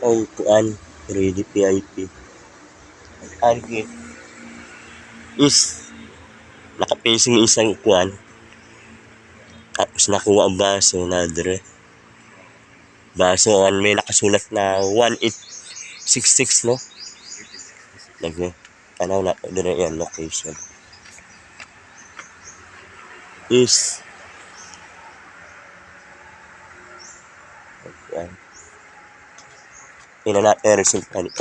ang kuan ready PIP. Argi is nakapacing isang kuan tapos nakuha ang baso na dire. Baso ang may nakasulat na 1866 no. Lagi tanaw na dire yan location. Is kuan. Ina natin resulta nito.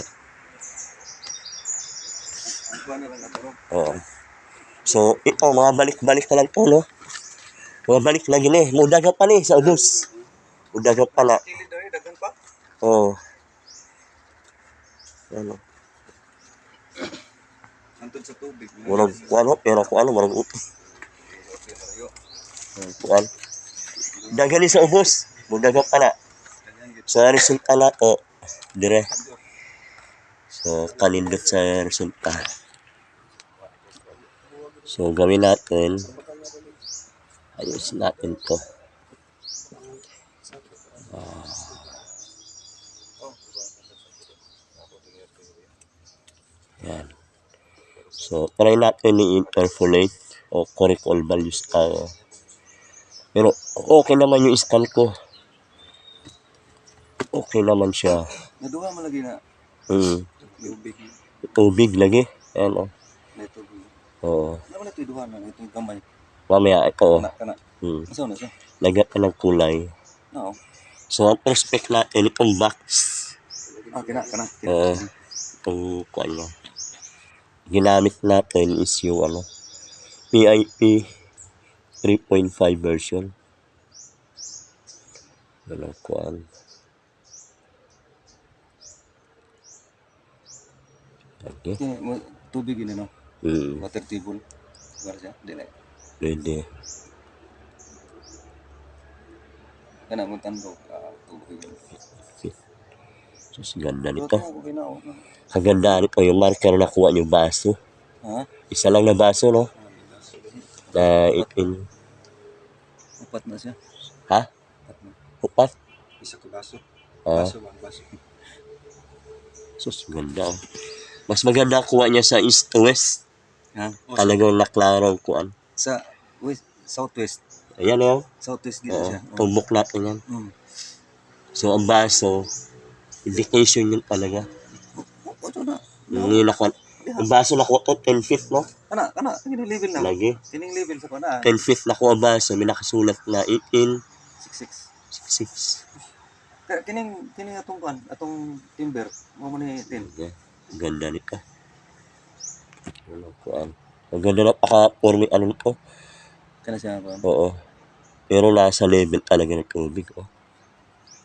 Oo. So, ito, mga balik-balik na lang to, no? Mga balik na gini. Mudagan pa ni sa ubos. Mudagan pa na. Oo. Ano? Antod sa tubig. Walang kuano, pero kuano, walang uti. Kuan. Dagan ni sa ubos. Mudagan pa na. So, resulta na to. Dire. So, kanindot sa resulta. So, gawin natin. Ayusin natin to. Yan. So, try natin i-interpolate o correct all values tayo. Pero, okay naman yung scan ko. Okay naman siya. Naduha mo lagi na tubig. Tubig lagi. Ayan o. Na tubig. Oo. Naman ito duha na ito yung kamay. Mamaya, ito o. Kana. Asa na siya? Lagyan ka ng kulay. Oo. So, ang prospect natin, itong box. Kana. Itong kuwan niya. Ginamit natin is yung PIP 3.5 version. Yan ang kuwan. Okay. Tubig ini no? Water table. Wala siya? Dili. Pwede. Kana mo tandok tubig. So, ganda nito. Kaganda nito yung marker na kuha yung baso. Ha? Isa lang na baso, no? Na 18. Upat na siya. Ha? Upat? Isa ka baso. Baso. So, ganda. Mas maganda kuha niya sa east to west. Ha? Talagang naklarong kuhan. Sa west, southwest. Ayan o. Southwest dito siya. Tumbok natin yan. So, ang baso, indication yun talaga. Ito na. Ang baso nakuha ko, 10 feet, no? Kana. Kining level na. Lagi. Kining level sa kana. 10 feet nakuha baso, may nakasulat na 66. Kining atong timber, mo ni 10. Okay. Ganda nito. Ang ganda na paka-form nito. Kana siya kuan. Oo. Pero nasa level talaga ng tubig, oh.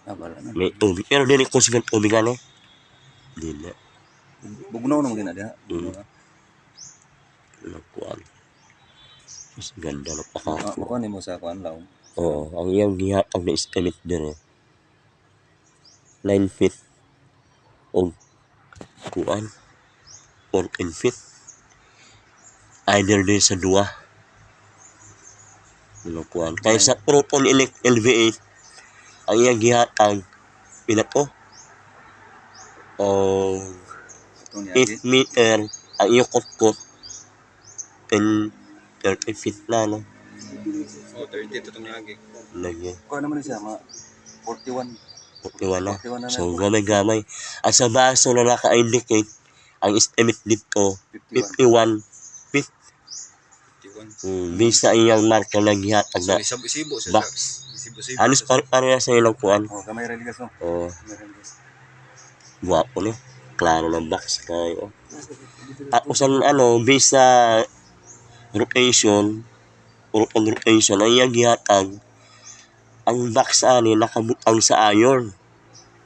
Wala na. May tubig. Pero dili ko sigang tubig ano. Dili. Bugnaw na mo gina diha. Kuan. Mas ganda na paka. Makuha nimo sa kuan laom. Oo, ang iyang gihatag na estimate dire. 9 feet. O kuan. 14 feet. Either din sa duwa. Kuan. Kaya sa proton LV8, ang iyang gihatag pinato. O 8 meter ang iyong kutkot 30 feet na, no? 30 to tong lagi. Lagi. Kuha naman siya, 41. 41 na. So, gamay-gamay. At sa baso na naka-indicate, ang estimate dito, 51 feet. Based sa iyang marker na gihatag na box. Halos pare sa ilang kuan. Gamay religas no? Guwapo no? Klaro ng box kayo. Tapos ang based sa rotation, ang iyang gihatag, ang box nakabutang sa iron.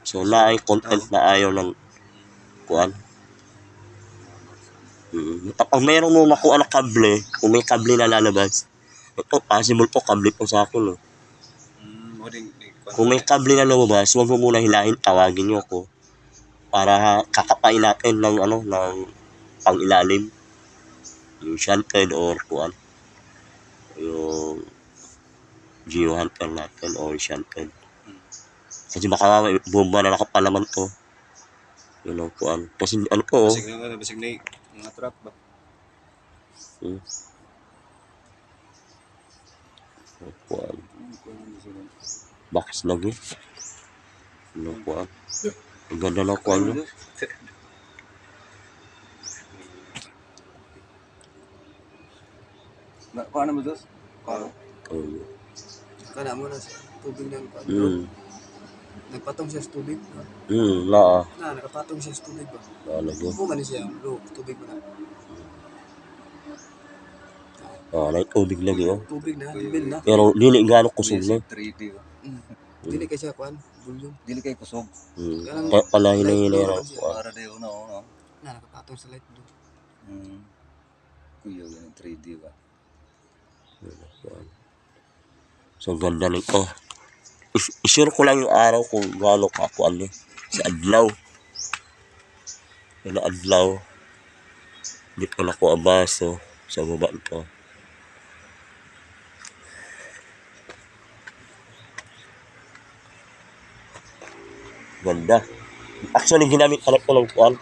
So, naay content na iron ng kuan. Kapag mayroon mo makuha na kable, kung may kable na lalabas, ito, possible po, kable po sa akin. Kung may kable na lumabas, huwag mo muna hilahin, tawagin niyo ako para kakapain natin ng pang-ilalim. Yung shunted or kuan. Yung geo hunter natin or shunted. Kasi baka bomba na nakapalaman to. Yun ang kuan. Kasi ano po, oh. Basig na mga truck ba? Hmm. Ang kuan. Bakas lagi. Yun ang kuan. Ang ganda ng kuan nyo. Paano mo dos? Paano? Oh. Kana mo na sa tubig ng nagpatong siya sa tubig. Na. Nakapatong siya sa tubig ba? Lagi. Kung man siya, tubig mo na. May tubig lagi, oh. Tubig na, libil na. Pero dili gaano kusog na. 3D ba? Dili kay siya kuan, bulyon. Dili kay kusog. Kaya pala hinahinay na kuan. Para dayo na oh. Nakapatong sa light blue. Kuya yan 3D ba? So ganda nito. I-share ko lang yung araw kung gaano kakuan eh. Sa adlaw. Yung adlaw. Hindi ko na ko abaso sa baba nito. Ganda. Actually, ginamit ka na ko ng kuan.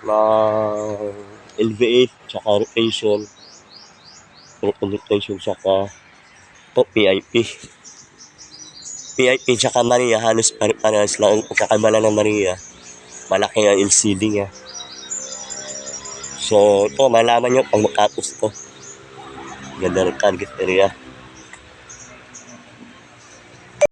Na LV8, tsaka rotation. Rotation tsaka PIP. PIP tsaka Maria, halos parehas lang. Ang pagkakabala ng Maria, malaki ang LCD niya. So, ito, malaman nyo pag makapos ito. Ganda ng target area.